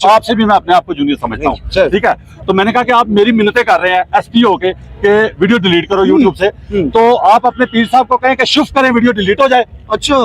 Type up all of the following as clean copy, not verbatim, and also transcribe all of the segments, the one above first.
आपसे भी मैं अपने आप को जूनियर समझता हूँ, ठीक है। तो मैंने कहा कि आप मेरी मिन्नतें कर रहे हैं एसपी होके कि वीडियो डिलीट करो यूट्यूब से, तो आप अपने पीर साहब को कहें कि शुफ करें, वीडियो डिलीट हो जाए। अच्छा,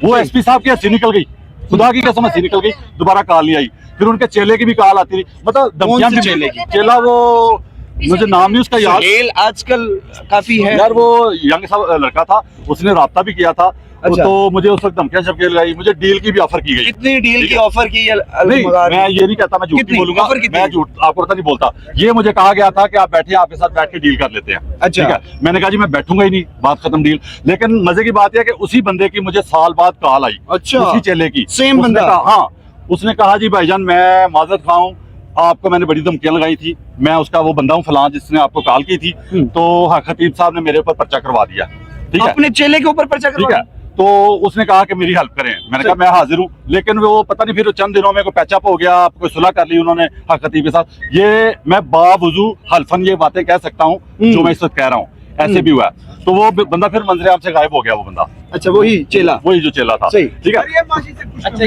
वो एसपी साहब की हंसी निकल गई, खुदा की कसम हंसी निकल गई, दोबारा कॉल नहीं आई। फिर उनके चेले की भी कॉल आती थी, मतलब धमकियां भी। चेले की? चेला वो मुझे नाम नहीं उसका याद, आजकल काफी है यार, वो यंग सा लड़का था, उसने राब्ता भी किया था। अच्छा। तो मुझे उस वक्त धमकियां शमकियां लगाई, मुझे डील की भी ऑफर की गई। कितनी डील की ऑफर की? नहीं, मैं ये नहीं कहता, मैं झूठ नहीं बोलूंगा, मैं झूठ आपको पता नहीं बोलता। ये मुझे कहा गया था कि आप बैठे, आपके साथ बैठ के डील कर लेते हैं। अच्छा। ठीक है, मैंने कहा जी मैं बैठूंगा ही नहीं, बात खत्म, डील। लेकिन मजे की बात यह है कि उसी बंदे की मुझे साल बाद कॉल आई। अच्छा, उसी चेले की, सेम बंदा? हाँ, उसने कहा जी भाईजान मैं माजरत खाऊं, आपको मैंने बड़ी धमकियां लगाई थी, मैं उसका वो बंदा हूँ फलां जिसने आपको कॉल की थी, तो खतीब साहब ने मेरे ऊपर पर्चा करवा दिया। ठीक है, अपने चेले के ऊपर पर्चा करवा? ठीक है। तो उसने कहा कि मेरी हेल्प करें, मैंने कहा मैं हाजिर हूँ। लेकिन वो पता नहीं फिर चंद दिनों में कोई पैचअप हो गया, कोई सुलह कर ली उन्होंने हक खतीब के साथ। ये मैं बावजू हल्फन ये बातें कह सकता हूँ जो मैं इस वक्त कह रहा हूँ, ऐसे भी हुआ। तो वो बंदा फिर मंजरे आम से गायब हो गया, वो बंदा। अच्छा, वही चेला, वही जो चेला था, ठीक है। अच्छा,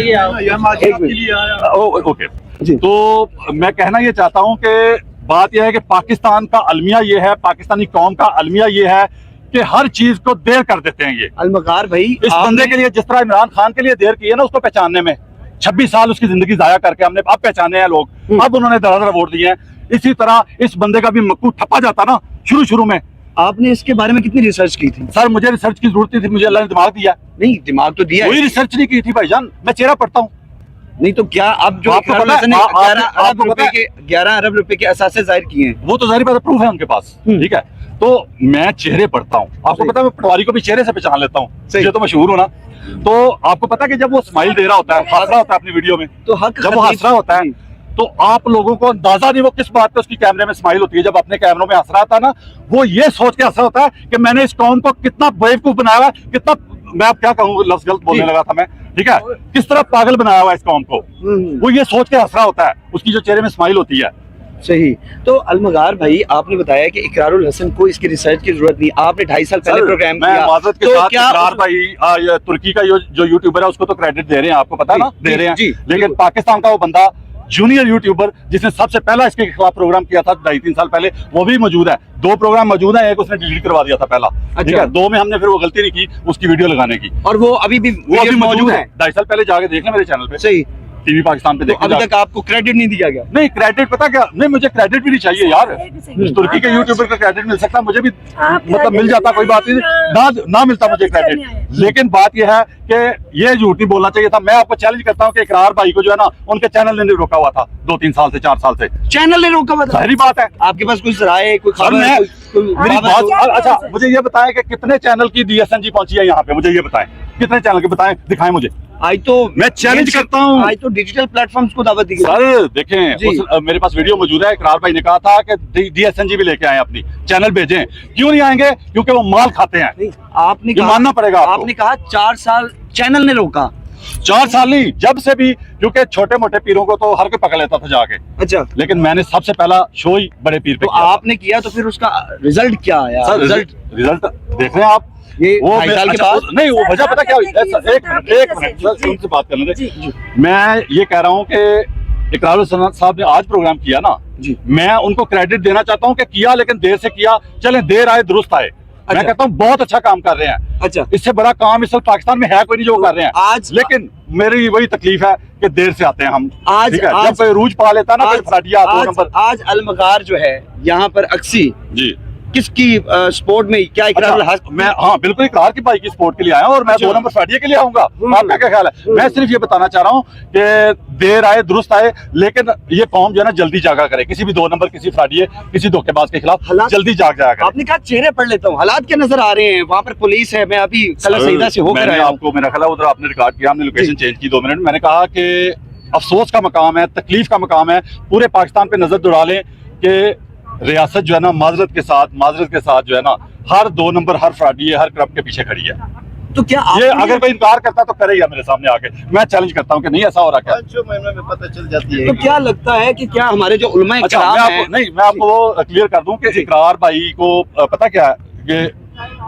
ओके, तो मैं कहना ये चाहता हूँ कि बात यह है कि पाकिस्तान का अलमिया ये है, पाकिस्तानी कौम का अलमिया ये है कि हर चीज को देर कर देते हैं। ये अलमकार भाई, इस बंदे के लिए जिस तरह इमरान खान के लिए देर की है ना उसको पहचानने में, 26 साल उसकी जिंदगी जाया करके हमने अब पहचाने हैं लोग, अब उन्होंने दरा वोट दिए हैं। इसी तरह इस बंदे का भी मक्कू ठप्पा जाता ना शुरू में। आपने इसके बारे में कितनी रिसर्च की थी? सर मुझे रिसर्च की जरूरत थी, मुझे अल्लाह ने दिमाग दिया। नहीं, दिमाग तो दिया, कोई रिसर्च नहीं की थी भाईजान, मैं चेहरा पढ़ता हूँ। नहीं तो क्या अब जो आपको पता है 11 अरब रुपए के असासे जाहिर किए हैं, वो तो जाहिर बात है प्रूफ है उनके पास, ठीक है। तो मैं चेहरे पढ़ता हूँ, आपको पता है मैं पटवारी को भी चेहरे से पहचान लेता हूँ, ये तो मशहूर हो ना। तो आपको पता है कि जब वो स्माइल दे रहा होता है, हंस रहा होता है अपनी वीडियो में, तो हक जब वो हंस रहा होता है तो आप लोगों को अंदाजा नहीं वो किस बात पे उसकी कैमरे में स्माइल होती है। जब अपने कैमरों में हंस रहा था ना, वो ये सोच के हंस रहा होता है कि मैंने इस कौम को कितना बेवकूफ बनाया हुआ, कितना, मैं अब क्या कहूँ, लफ्ज गलत बोलने लगा था मैं, ठीक है, किस तरह पागल बनाया हुआ इस कौम को, वो ये सोच के हंस रहा होता है, उसकी जो चेहरे में स्माइल होती है। सही। तो अलमगार भाई, आपने बताया कि इकरारुल हसन को इसकी रिसर्च की जरूरत नहीं, आपने 2.5 साल पहले प्रोग्राम किया। माजरत के तो साथ क्या इकरार भाई तुर्की का जो यूट्यूबर है उसको तो क्रेडिट दे रहे हैं, आपको पता है ना, दे रहे हैं। लेकिन पाकिस्तान का वो बंदा जूनियर यूट्यूबर जिसने सबसे पहला इसके खिलाफ प्रोग्राम किया था 2.5-3 साल पहले, वो भी मौजूद है। 2 प्रोग्राम मौजूद है, एक उसने डिलीट करवा दिया था पहला, ठीक है। 2 में हमने फिर वो गलती नहीं की उसकी वीडियो लगाने की, और वो अभी भी मौजूद है। 2.5 साल पहले जाके देख लें मेरे चैनल पे, सही, टीवी पाकिस्तान पे तो अभी तक आपको क्रेडिट नहीं दिया गया? नहीं, क्रेडिट पता क्या, नहीं मुझे क्रेडिट भी नहीं चाहिए यार, तुर्की के यूट्यूबर का क्रेडिट मिल सकता, मुझे भी मतलब मिल जाता, कोई बात नहीं, ना मिलता मुझे क्रेडिट। लेकिन बात यह है कि ये झूठ नहीं बोलना चाहिए था। मैं आपको चैलेंज करता हूँ कि इकरार भाई को जो है ना, उनके चैनल ने रोका हुआ था 2-3 साल से, 4 साल से चैनल ने रोका हुआ था। सारी बात है, आपके पास कुछ राय, कोई खबर? मेरी बात, अच्छा मुझे ये बताएं कि कितने चैनल की DSNG पहुंची है यहाँ पे, मुझे ये बताएं कितने चैनल के, बताएं, दिखाएं मुझे। आज तो मैं चैलेंज करता हूँ, आज तो डिजिटल प्लेटफॉर्म्स को दावत दी गई। सर देखें, मेरे पास वीडियो मौजूद है, इकरार भाई ने कहा था कि DSNG भी लेके आए अपनी, चैनल भेजें। क्यों नहीं आएंगे? क्योंकि वो माल खाते हैं। आपने कहा, मानना पड़ेगा आपने कहा 4 साल चैनल ने रोका। 4 साल नहीं, जब से भी, क्योंकि छोटे मोटे पीरों को तो हर कोई पकड़ लेता था जाके। अच्छा, लेकिन मैंने सबसे पहला शो ही बड़े पीर पे तो आपने किया, तो फिर उसका रिजल्ट क्या आया? सर रिजल्ट देख रहे हैं आप, ये वो 2.5 साल के बाद नहीं, वो वजह पता क्या हुई? एक मिनट उनसे बात करने दे। मैं ये कह रहा हूँ कि इकरारुल हसन साहब ने आज प्रोग्राम किया ना जी, मैं उनको क्रेडिट देना चाहता हूँ कि किया, लेकिन देर से किया, चले देर आए दुरुस्त आए। मैं कहता हूँ बहुत अच्छा काम कर रहे हैं। अच्छा, इससे बड़ा काम इस वक्त पाकिस्तान में है कोई नहीं जो कर रहे हैं आज। लेकिन मेरी वही तकलीफ है कि देर से आते हैं हम आज, जब कोई रूज पा लेता है ना, आज अलमगार जो है यहाँ पर अक्सी जी, किसकी स्पोर्ट में क्या इकरार? अच्छा, मैं हाँ बिल्कुल इकरार की भाई की स्पोर्ट के लिए आया और मैं 2 नंबर फाड़िए के लिए आऊंगा। आपका क्या ख्याल है? मैं सिर्फ ये बताना चाह रहा हूँ कि देर आए दुरुस्त आए, लेकिन ये कौम जो है ना जल्दी जागा करे, किसी भी 2 नंबर, किसी फ्राडिये, किसी धोखेबाज के खिलाफ जल्दी जाग जाएगा। आपने कहा चेहरे पढ़ लेता हूँ, हालात क्या नजर आ रहे हैं? वहाँ पर पुलिस है, मैं अभी कल सईदा से होकर आया। आपको मेरा ख्याल उधर आपने रिकॉर्ड किया, हमने लोकेशन चेंज की 2 मिनट। मैंने कहा कि अफसोस का मकाम है, तकलीफ का मकाम है, पूरे पाकिस्तान पे नजर दौड़ा लें कि रियासत जो है ना माजरत के साथ जो है ना, हर 2 नंबर, हर फ्रॉडी है, हर करप्ट के पीछे खड़ी है। तो क्या ये अगर कोई इनकार करता तो करे या मेरे सामने आके, मैं चैलेंज करता हूँ कि नहीं ऐसा हो रहा क्या? 5 महीनों में पता चल जाती है। तो क्या लगता है कि क्या हमारे जो उलमा अच्छा, मैं आपको वो क्लियर कर दूं कि इकरार भाई को पता क्या है कि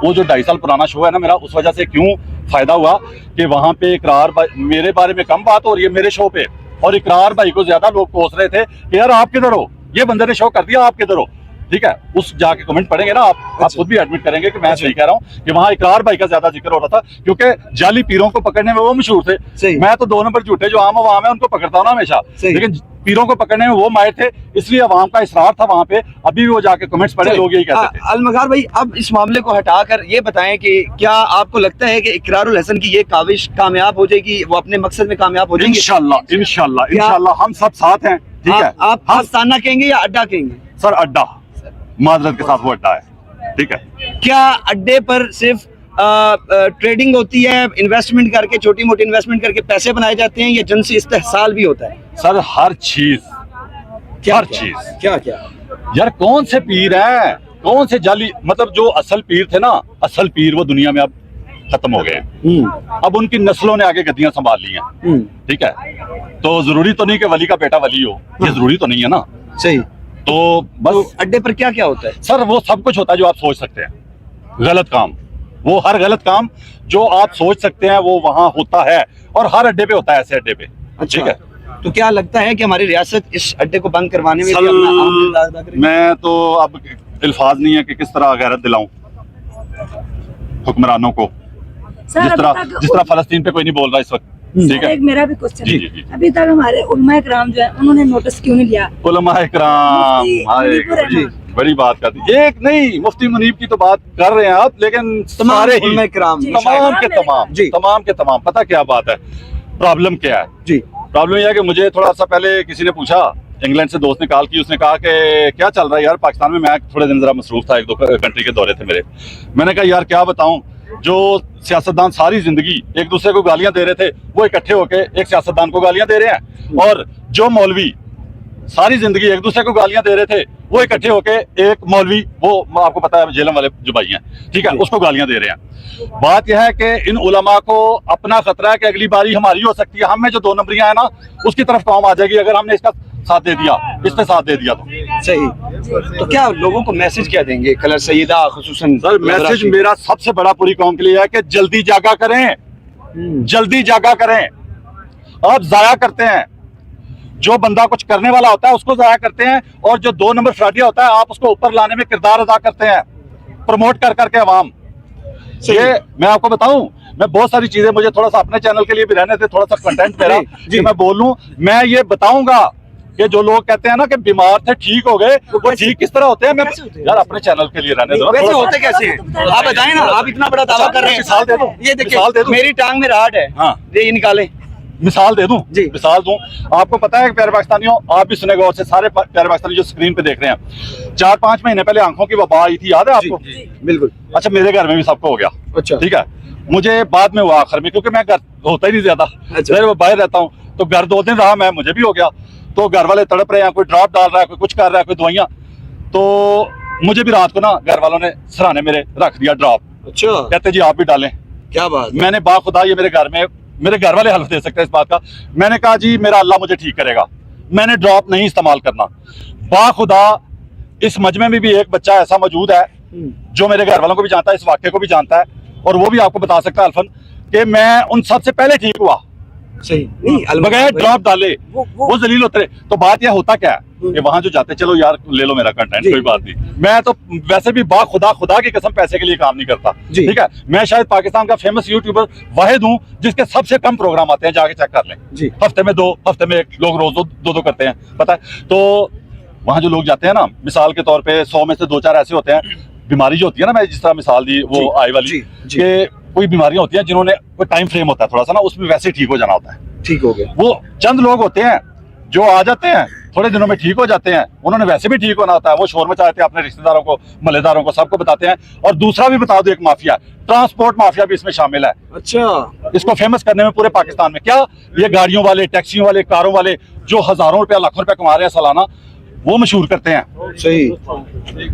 वो जो 2.5 साल पुराना शो है ना मेरा, उस वजह से क्यों फायदा हुआ कि वहां पे इकरार मेरे बारे में कम बात हो रही है मेरे शो पे, और इकरार भाई को ज्यादा लोग कोस रहे थे कि यार आप किधर हो, ये बंदे ने शो कर दिया, आप किधर हो। ठीक है, उस जाके कमेंट पढ़ेंगे ना आप खुद भी एडमिट करेंगे कि मैं सही कह रहा हूँ कि वहाँ इकरार भाई का ज्यादा जिक्र हो रहा था, क्योंकि जाली पीरों को पकड़ने में वो मशहूर थे। मैं तो 2 नंबर झूठे जो आम अवाम है उनको पकड़ता हूँ ना हमेशा, लेकिन पीरों को पकड़ने में वो माहिर थे, इसलिए अवाम का इसरार था वहां पे। अभी भी वो जाके कमेंट्स पढ़े, लोग यही कहते थे। अलमगार भाई, अब इस मामले को हटाकर ये बताएं कि क्या आपको लगता है कि इकरारुल हसन की ये काविश कामयाब हो जाएगी, वो अपने मकसद में कामयाब हो जाएंगे? इंशाल्लाह इंशाल्लाह इंशाल्लाह, हम सब साथ हैं। ठीक है, आप आस्थाना कहेंगे या अड्डा कहेंगे? सर अड्डा, माजरत के साथ वो अड्डा है। ठीक है, क्या अड्डे पर सिर्फ ट्रेडिंग होती है, इन्वेस्टमेंट करके, छोटी मोटी इन्वेस्टमेंट करके पैसे बनाए जाते हैं, या जिनसी इस्तेहसाल भी होता है? सर हर चीज, हर चीज। क्या क्या यार कौन से पीर हैं, कौन से जाली, मतलब जो असल पीर थे ना, असल पीर वो दुनिया में अब खत्म हो गए हैं। अब उनकी नस्लों ने आगे गद्दियां संभाल ली हैं। ठीक है, तो जरूरी तो नहीं कि वली का बेटा वली हो, ये जरूरी तो नहीं है ना। सही। तो बस तो अड्डे पर क्या क्या होता है? सर वो सब कुछ होता है जो आप सोच सकते हैं। गलत काम, वो हर गलत काम जो आप सोच सकते हैं वो वहां होता है, और हर अड्डे पे होता है, ऐसे अड्डे पे। ठीक है, तो क्या लगता है कि हमारी रियासत इस अड्डे को बंद करवाने में भी अपना अहम किरदार अदा करेगी? मैं तो अब अल्फाज नहीं है कि किस तरह गैरत दिलाऊं हुक्मरानों को, जिस तरह फलस्तीन पे कोई नहीं बोल रहा इस वक्त। ठीक है, एक मेरा भी क्वेश्चन जी, है। जी, जी। अभी तक हमारे उलमाए किराम जो है उन्होंने नोटिस क्यों नहीं लिया? उलमाए किराम, बड़ी बात कर दी। एक नहीं, मुफ्ती मुनीब की तो बात कर रहे हैं आप, लेकिन सारे ही उलमाए किराम, तमाम के तमाम। पता क्या बात है, प्रॉब्लम क्या है जी? प्रॉब्लम यह है कि मुझे थोड़ा सा पहले किसी ने पूछा, इंग्लैंड से दोस्त ने कॉल की, उसने कहा कि क्या चल रहा है यार पाकिस्तान में। मैं थोड़े दिन जरा मसरूफ था, 1-2 कंट्री के दौरे थे मेरे। मैंने कहा यार क्या बताऊं, जो सियासतदान सारी जिंदगी एक दूसरे को गालियां दे रहे थे, वो इकट्ठे होके एक सियासतदान को गालियां दे रहे हैं, और जो मौलवी सारी जिंदगी एक दूसरे को गालियां दे रहे थे, वो इकट्ठे होके एक मौलवी, वो आपको पता है जेलम वाले जो भाई हैं, ठीक है, उसको गालियां दे रहे हैं। बात यह है कि इन उलमा को अपना खतरा है कि अगली बारी हमारी हो सकती है, हम में जो 2 नंबरियां है ना उसकी तरफ कौम आ जाएगी अगर हमने इसका साथ दे दिया, इस पे साथ दे दिया तो। सही। तो क्या लोगों को मैसेज क्या देंगे कलर सईदा खुसूसन? सर मैसेज मेरा सबसे बड़ा पूरी कौम के लिए है कि जल्दी जागा करें, जल्दी जागा करें। आप जाया करते हैं, जो बंदा कुछ करने वाला होता है उसको जाया करते हैं, और जो 2 नंबर फ्राडिया होता है आप उसको ऊपर लाने में किरदार अदा करते हैं, प्रमोट कर करके अवाम। ये मैं आपको बताऊं, मैं बहुत सारी चीजें, मुझे थोड़ा सा अपने चैनल के लिए भी रहने थे, थोड़ा सा कंटेंट मेरा जी मैं बोलूं, मैं ये बताऊंगा कि जो लोग कहते हैं ना कि बीमार थे ठीक हो गए, वो ठीक किस तरह होते हैं। मैं यार अपने चैनल के लिए रहने दो। वैसे होते कैसे हैं आप बताएं ना, आप इतना बड़ा दावा कर रहे हैं। मिसाल दे दूं, ये देखिए मेरी टांग में राहत है, हाँ ये निकाले, मिसाल दे दूं जी, मिसाल दूं। आपको पता है प्यारे पाकिस्तानियों, आप भी सुने गौर से, सारे प्यारे पाकिस्तानी जो स्क्रीन पे देख रहे हैं, 4-5 महीने पहले आंखों की वबा आई थी, याद है आपको? बिल्कुल। अच्छा, मेरे घर में भी सबको हो गया। अच्छा, ठीक है, मुझे बाद में हुआ आखिर में, क्योंकि मैं घर होता ही नहीं ज्यादा, मैं बाहर रहता हूँ, तो घर 2 दिन रहा मैं, मुझे भी हो गया। तो घर वाले तड़प रहे हैं, कोई ड्रॉप डाल रहा है, कोई कुछ कर रहा है, कोई दवाइयाँ, तो मुझे भी रात को ना घर वालों ने सराहने मेरे रख दिया ड्रॉप। अच्छा, कहते जी आप भी डालें। क्या बात? मैंने बाखुदा, ये मेरे घर में, मेरे घर वाले हल्फ दे सकते हैं इस बात का, मैंने कहा जी मेरा अल्लाह मुझे ठीक करेगा, मैंने ड्रॉप नहीं इस्तेमाल करना। बाखुदा इस मजमे में भी एक बच्चा ऐसा मौजूद है जो मेरे घर वालों को भी जानता है, इस वाक्य को भी जानता है, और वो भी आपको बता सकता है अल्फन कि मैं उन सबसे पहले ठीक हुआ। सही नहीं, बगैर ड्रॉप डाले वो जलील होते रहे। तो बात यह होता क्या है कि वहां जो जाते, चलो यार ले लो मेरा कंटेंट, कोई बात नहीं, मैं तो वैसे भी खुदा की कसम पैसे के लिए काम नहीं करता। ठीक है, मैं शायद पाकिस्तान का फेमस यूट्यूबर वाहिद हूँ जिसके सबसे कम प्रोग्राम आते हैं, जाके चेक कर लें। हफ्ते में 2, हफ्ते में 1, लोग रोज 2 करते हैं, पता है। तो वहां जो लोग जाते हैं ना, मिसाल के तौर पे 100 में से 2-4 ऐसे होते हैं, बीमारी जो होती है ना, मैं जिस तरह मिसाल दी वो आई वाली, कि कोई बीमारियां होती हैं जिन्होंने कोई टाइम फ्रेम होता है थोड़ा सा ना, उसमें वैसे ठीक हो जाना होता है। ठीक हो गया। वो चंद लोग होते हैं जो आ जाते हैं, थोड़े दिनों में ठीक हो जाते हैं, उन्होंने वैसे भी ठीक होना होता है, वो शोर मचाते हैं अपने रिश्तेदारों को, मलेदारों को, सबको बताते हैं। और दूसरा भी बता दो, एक माफिया, ट्रांसपोर्ट माफिया भी इसमें शामिल है। अच्छा, इसको फेमस करने में पूरे पाकिस्तान में, क्या ये गाड़ियों वाले, टैक्सियों वाले, कारों वाले जो हजारों रुपया, लाखों रुपया कमा रहे हैं सालाना, वो मशहूर करते हैं। सही,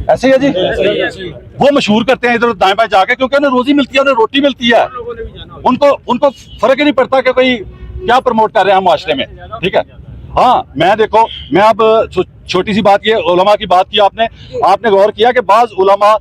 ऐसे ही है जी, वो मशहूर करते हैं इधर दाएं बाएं जाके, क्योंकि उन्हें रोजी मिलती है, उन्हें रोटी मिलती है, उनको फर्क ही नहीं पड़ता कि कोई क्या प्रमोट कर रहे हैं माशरे में। ठीक है, हाँ मैं देखो, मैं अब छोटी सी बात, ये उलमा की बात की आपने गौर किया कि बाज उलमा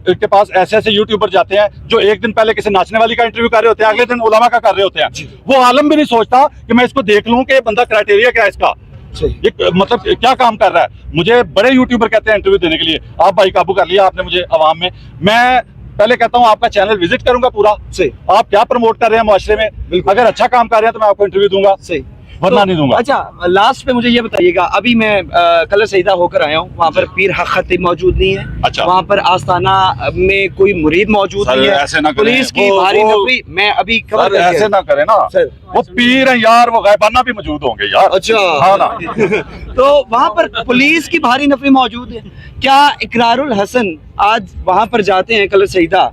के पास ऐसे ऐसे यूट्यूबर जाते हैं जो एक दिन पहले किसी नाचने वाली का इंटरव्यू कर रहे होते हैं, अगले दिन उलमा का कर रहे होते हैं। वो आलम भी नहीं सोचता कि मैं इसको देख लूं कि ये बंदा क्राइटेरिया क्या है इसका, ये मतलब क्या काम कर रहा है। मुझे बड़े यूट्यूबर कहते हैं इंटरव्यू देने के लिए, आप भाई काबू कर लिया आपने मुझे अवाम में। मैं पहले कहता हूं आपका चैनल विजिट करूंगा पूरा, सही, आप क्या प्रमोट कर रहे हैं मुआशरे में, अगर अच्छा काम कर रहे हैं तो मैं आपको इंटरव्यू दूंगा, सही, वरना नहीं दूंगा। अच्छा, लास्ट पे मुझे ये बताइएगा, अभी मैं कलर सईदा होकर आया हूँ, वहाँ पर पीर हक खतीब मौजूद नहीं है। अच्छा। वहाँ पर आस्थाना में कोई मुरीद मौजूद नहीं है। ऐसे ना करें, पुलिस की भारी नफरी, मैं अभी सर ऐसे ना करें ना सर। वो पीर हैं यार, वो गायबाना भी मौजूद होंगे यार। अच्छा, हाँ ना। तो वहाँ पर पुलिस की भारी नफरी मौजूद है। क्या इकरारुल हसन आज वहाँ पर जाते हैं कलर सईदा,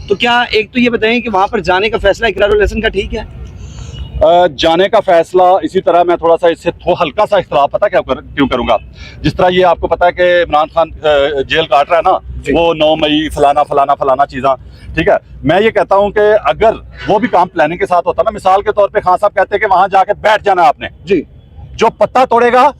तो क्या एक तो ये बताएं कि वहाँ पर जाने का फैसला इकरारुल हसन का ठीक है? जाने का फैसला इसी तरह मैं थोड़ा सा इससे हल्का सा इख्तलाफ पता क्यों करूंगा। जिस तरह ये आपको पता है कि इमरान खान जेल काट रहा है ना, वो 9 मई फलाना फलाना फलाना चीज़ा, ठीक है। मैं ये कहता हूं कि अगर वो भी काम प्लानिंग के साथ होता ना, मिसाल के तौर पे खान साहब कहते हैं कि वहां जाके बैठ जाना है आपने जी, जो पत्ता तोड़ेगा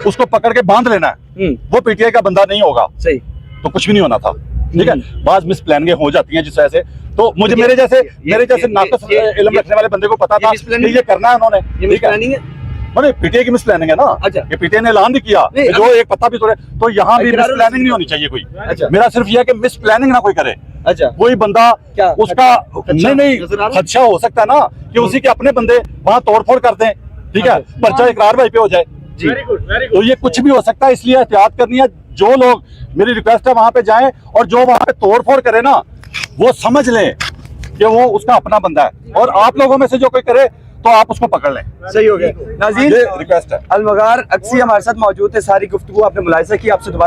उसको पकड़ के बांध लेना है, वो पीटीआई का बंदा नहीं होगा, सही, तो कुछ भी नहीं होना था, ठीक है। बाज मिस प्लानिंग हो जाती हैं जिस वजह से, तो मुझे मेरे जैसे नाकस इल्म रखने वाले बंदे को पता था कि ये करना है उन्होंने, ठीक है। पीटीआई की मिस प्लानिंग है ना, ये पीटीआई ने ऐलान भी किया कि जो एक पत्ता भी तोड़े, तो यहाँ भी मिस प्लानिंग नहीं होनी चाहिए कोई। मेरा सिर्फ यह है कि मिस प्लानिंग ना कोई करे। अच्छा, कोई बंदा उसका नहीं खदशा हो सकता है ना कि उसी के अपने बंदे वहाँ तोड़फोड़ कर दें, ठीक है, पर्चा इकरार भाई पे हो जाए जी, तो ये कुछ भी हो सकता है, इसलिए एहतियात करनी है। जो लोग, मेरी रिक्वेस्ट है वहां पे जाएं और जो वहां पे तोड़फोड़ करे ना, वो समझ लें कि वो उसका अपना बंदा है, और आप लोगों में से जो कोई करे तो आप उसको पकड़ लें। सही हो गया नाज़रीन, रिक्वेस्ट है। अलमगार अक्सी हमारे साथ मौजूद थे, सारी गुफ्तगू आपने मुलाहिजा की, आपसे दोबारा